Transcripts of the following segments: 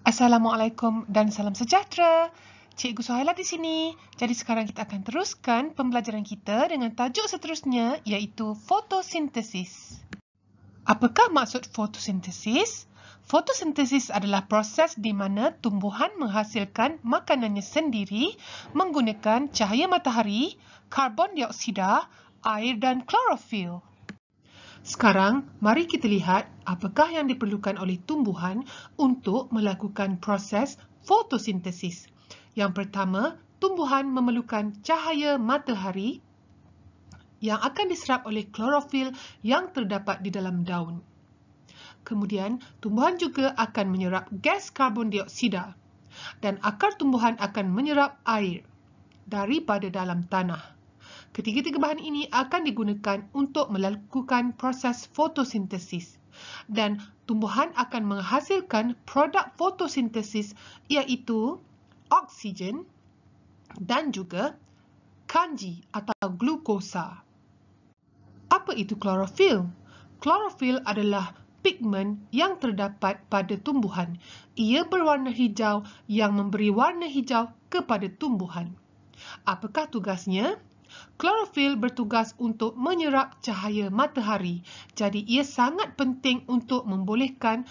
Assalamualaikum dan salam sejahtera. Cikgu Suhaila di sini. Jadi sekarang kita akan teruskan pembelajaran kita dengan tajuk seterusnya iaitu fotosintesis. Apakah maksud fotosintesis? Fotosintesis adalah proses di mana tumbuhan menghasilkan makanannya sendiri menggunakan cahaya matahari, karbon dioksida, air dan klorofil. Sekarang, mari kita lihat apakah yang diperlukan oleh tumbuhan untuk melakukan proses fotosintesis. Yang pertama, tumbuhan memerlukan cahaya matahari yang akan diserap oleh klorofil yang terdapat di dalam daun. Kemudian, tumbuhan juga akan menyerap gas karbon dioksida dan akar tumbuhan akan menyerap air daripada dalam tanah. Ketiga-tiga bahan ini akan digunakan untuk melakukan proses fotosintesis dan tumbuhan akan menghasilkan produk fotosintesis iaitu oksigen dan juga kanji atau glukosa. Apa itu klorofil? Klorofil adalah pigmen yang terdapat pada tumbuhan. Ia berwarna hijau yang memberi warna hijau kepada tumbuhan. Apakah tugasnya? Klorofil bertugas untuk menyerap cahaya matahari. Jadi ia sangat penting untuk membolehkan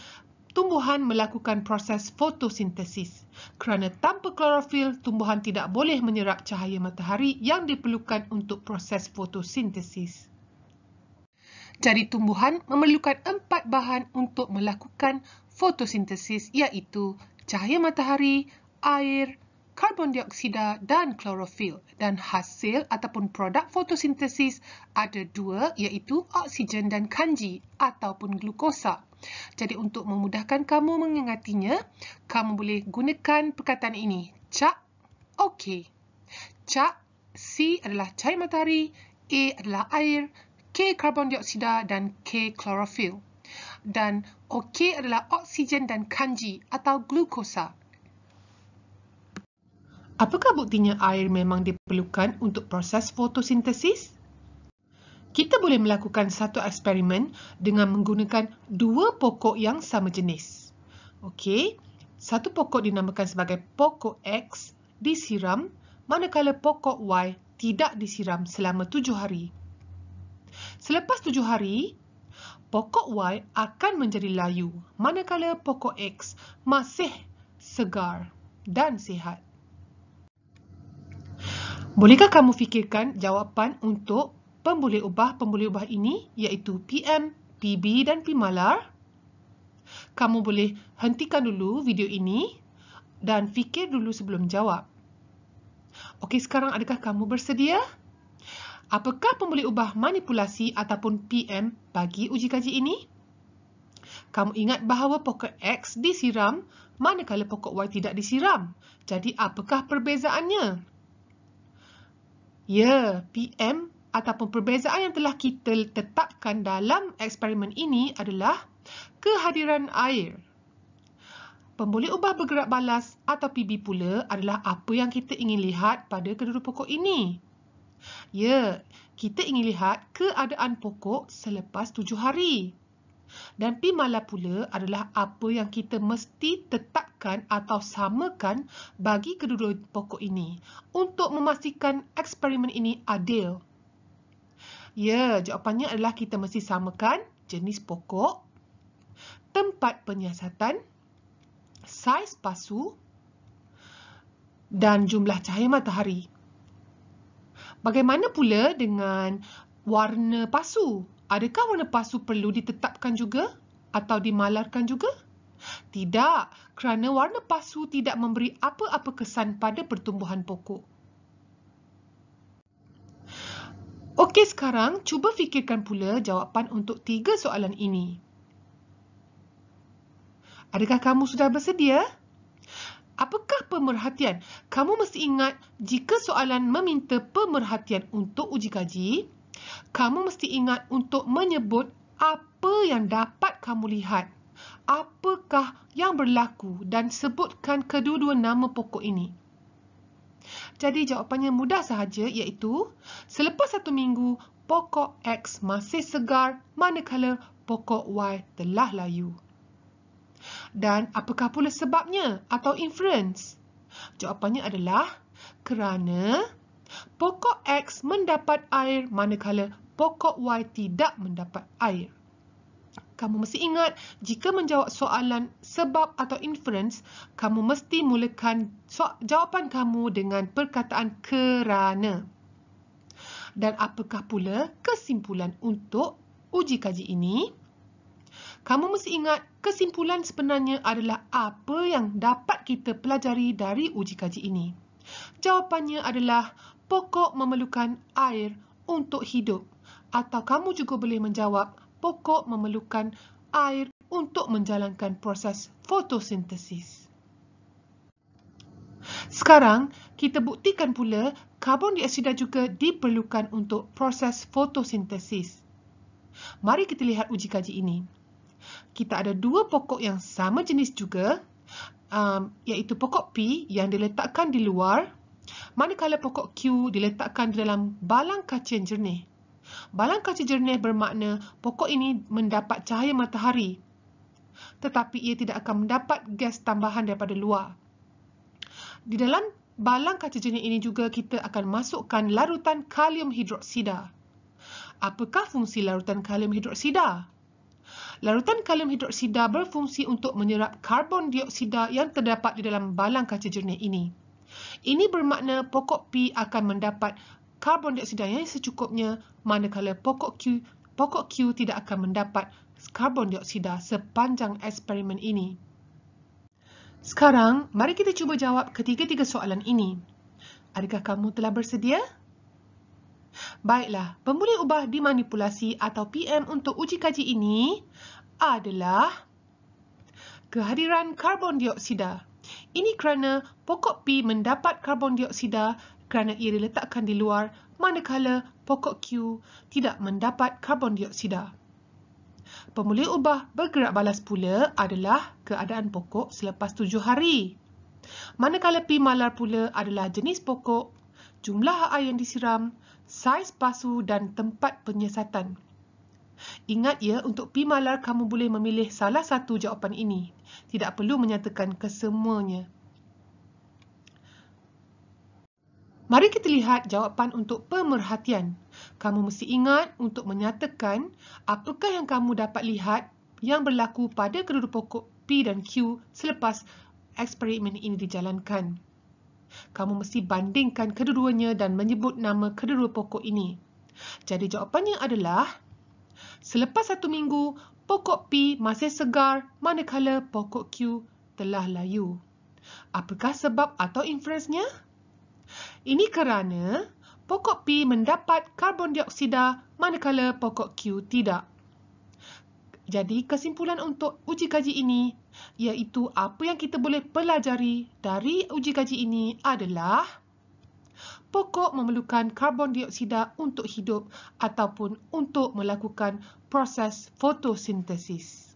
tumbuhan melakukan proses fotosintesis. Kerana tanpa klorofil, tumbuhan tidak boleh menyerap cahaya matahari yang diperlukan untuk proses fotosintesis. Jadi tumbuhan memerlukan 4 bahan untuk melakukan fotosintesis iaitu cahaya matahari, air, karbon dioksida dan klorofil. Dan hasil ataupun produk fotosintesis ada 2 iaitu oksigen dan kanji ataupun glukosa. Jadi untuk memudahkan kamu mengingatinya, kamu boleh gunakan perkataan ini. Cap, OK. Cap, C adalah cahaya matahari, A adalah air, K karbon dioksida dan K klorofil. Dan OK adalah oksigen dan kanji atau glukosa. Apakah buktinya air memang diperlukan untuk proses fotosintesis? Kita boleh melakukan satu eksperimen dengan menggunakan 2 pokok yang sama jenis. Okey, satu pokok dinamakan sebagai pokok X disiram manakala pokok Y tidak disiram selama 7 hari. Selepas 7 hari, pokok Y akan menjadi layu manakala pokok X masih segar dan sihat. Bolehkah kamu fikirkan jawapan untuk pemboleh ubah ini iaitu PM, PB dan Pimalar? Kamu boleh hentikan dulu video ini dan fikir dulu sebelum jawab. Okey, sekarang adakah kamu bersedia? Apakah pemboleh ubah manipulasi ataupun PM bagi uji kaji ini? Kamu ingat bahawa pokok X disiram manakala pokok Y tidak disiram. Jadi apakah perbezaannya? Ya, PM ataupun perbezaan yang telah kita tetapkan dalam eksperimen ini adalah kehadiran air. Pemboleh ubah bergerak balas atau PB pula adalah apa yang kita ingin lihat pada kedua pokok ini. Ya, kita ingin lihat keadaan pokok selepas 7 hari. Dan Pimalar pula adalah apa yang kita mesti tetapkan atau samakan bagi kedua pokok ini untuk memastikan eksperimen ini adil. Ya, jawapannya adalah kita mesti samakan jenis pokok, tempat penyiasatan, saiz pasu dan jumlah cahaya matahari. Bagaimana pula dengan warna pasu? Adakah warna pasu perlu ditetapkan juga atau dimalarkan juga? Tidak, kerana warna pasu tidak memberi apa-apa kesan pada pertumbuhan pokok. Okey, sekarang cuba fikirkan pula jawapan untuk 3 soalan ini. Adakah kamu sudah bersedia? Apakah pemerhatian? Kamu mesti ingat jika soalan meminta pemerhatian untuk uji kaji, kamu mesti ingat untuk menyebut apa yang dapat kamu lihat. Apakah yang berlaku dan sebutkan kedua-dua nama pokok ini. Jadi jawapannya mudah sahaja iaitu selepas 1 minggu pokok X masih segar manakala pokok Y telah layu. Dan apakah pula sebabnya atau inference? Jawapannya adalah kerana pokok X mendapat air manakala pokok Y tidak mendapat air. Kamu mesti ingat, jika menjawab soalan sebab atau inference, kamu mesti mulakan jawapan kamu dengan perkataan kerana. Dan apakah pula kesimpulan untuk uji kaji ini? Kamu mesti ingat, kesimpulan sebenarnya adalah apa yang dapat kita pelajari dari uji kaji ini. Jawapannya adalah pokok memerlukan air untuk hidup. Atau kamu juga boleh menjawab, pokok memerlukan air untuk menjalankan proses fotosintesis. Sekarang, kita buktikan pula karbon dioksida juga diperlukan untuk proses fotosintesis. Mari kita lihat uji kaji ini. Kita ada dua pokok yang sama jenis juga, iaitu pokok P yang diletakkan di luar, manakala pokok Q diletakkan di dalam balang kaca yang jernih. Balang kaca jernih bermakna pokok ini mendapat cahaya matahari, tetapi ia tidak akan mendapat gas tambahan daripada luar. Di dalam balang kaca jernih ini juga kita akan masukkan larutan kalium hidroksida. Apakah fungsi larutan kalium hidroksida? Larutan kalium hidroksida berfungsi untuk menyerap karbon dioksida yang terdapat di dalam balang kaca jernih ini. Ini bermakna pokok P akan mendapat karbon dioksida yang secukupnya, manakala pokok Q tidak akan mendapat karbon dioksida sepanjang eksperimen ini. Sekarang, mari kita cuba jawab ketiga-tiga soalan ini. Adakah kamu telah bersedia? Baiklah, pembuli ubah dimanipulasi atau PM untuk uji kaji ini adalah kehadiran karbon dioksida. Ini kerana pokok P mendapat karbon dioksida kerana ia diletakkan di luar, manakala pokok Q tidak mendapat karbon dioksida. Pembuli ubah bergerak balas pula adalah keadaan pokok selepas 7 hari. Manakala P malar pula adalah jenis pokok, jumlah air yang disiram, saiz pasu dan tempat penyiasatan. Ingat ya, untuk P malar kamu boleh memilih salah satu jawapan ini. Tidak perlu menyatakan kesemuanya. Mari kita lihat jawapan untuk pemerhatian. Kamu mesti ingat untuk menyatakan apakah yang kamu dapat lihat yang berlaku pada kedua pokok P dan Q selepas eksperimen ini dijalankan. Kamu mesti bandingkan kedua-duanya dan menyebut nama kedua pokok ini. Jadi jawapannya adalah, selepas 1 minggu, pokok P masih segar manakala pokok Q telah layu. Apakah sebab atau inference-nya? Ini kerana pokok P mendapat karbon dioksida manakala pokok Q tidak. Jadi kesimpulan untuk uji kaji ini, iaitu apa yang kita boleh pelajari dari uji kaji ini adalah pokok memerlukan karbon dioksida untuk hidup ataupun untuk melakukan proses fotosintesis.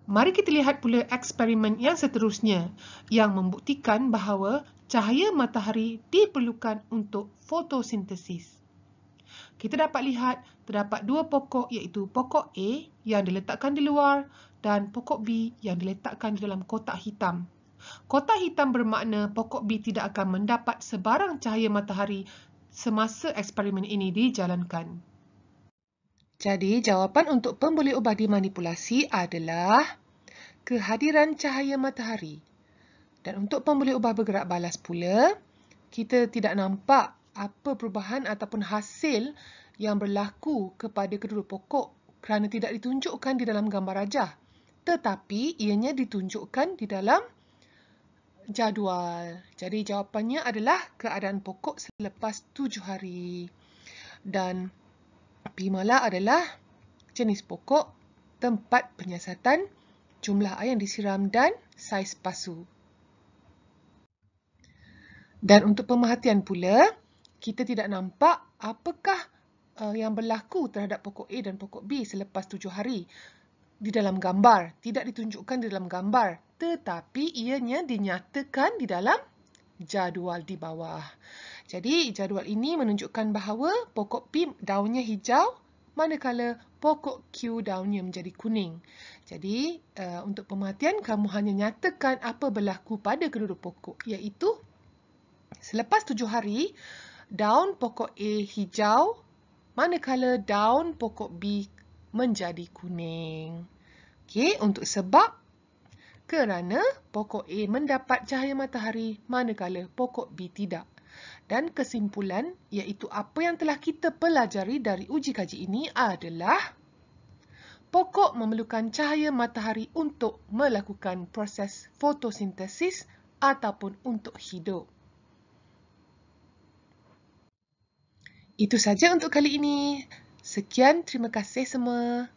Mari kita lihat pula eksperimen yang seterusnya yang membuktikan bahawa cahaya matahari diperlukan untuk fotosintesis. Kita dapat lihat terdapat dua pokok, iaitu pokok A yang diletakkan di luar dan pokok B yang diletakkan di dalam kotak hitam. Kotak hitam bermakna pokok B tidak akan mendapat sebarang cahaya matahari semasa eksperimen ini dijalankan. Jadi, jawapan untuk pembuli ubah dimanipulasi adalah kehadiran cahaya matahari. Dan untuk pembuli ubah bergerak balas pula, kita tidak nampak apa perubahan ataupun hasil yang berlaku kepada kedua pokok kerana tidak ditunjukkan di dalam gambar rajah. Tetapi ianya ditunjukkan di dalam jadual. Jadi jawapannya adalah keadaan pokok selepas 7 hari. Dan Pimala adalah jenis pokok, tempat penyiasatan, jumlah air yang disiram dan saiz pasu. Dan untuk pemerhatian pula, kita tidak nampak apakah yang berlaku terhadap pokok A dan pokok B selepas 7 hari di dalam gambar. Tidak ditunjukkan di dalam gambar, tetapi ianya dinyatakan di dalam jadual di bawah. Jadi, jadual ini menunjukkan bahawa pokok P daunnya hijau, manakala pokok Q daunnya menjadi kuning. Jadi, untuk pemerhatian, kamu hanya nyatakan apa berlaku pada kedua-dua pokok, iaitu selepas 7 hari, daun pokok A hijau, manakala daun pokok B menjadi kuning. Okey, untuk sebab kerana pokok A mendapat cahaya matahari manakala pokok B tidak. Dan kesimpulan, iaitu apa yang telah kita pelajari dari uji kaji ini adalah pokok memerlukan cahaya matahari untuk melakukan proses fotosintesis ataupun untuk hidup. Itu saja untuk kali ini. Sekian, terima kasih semua.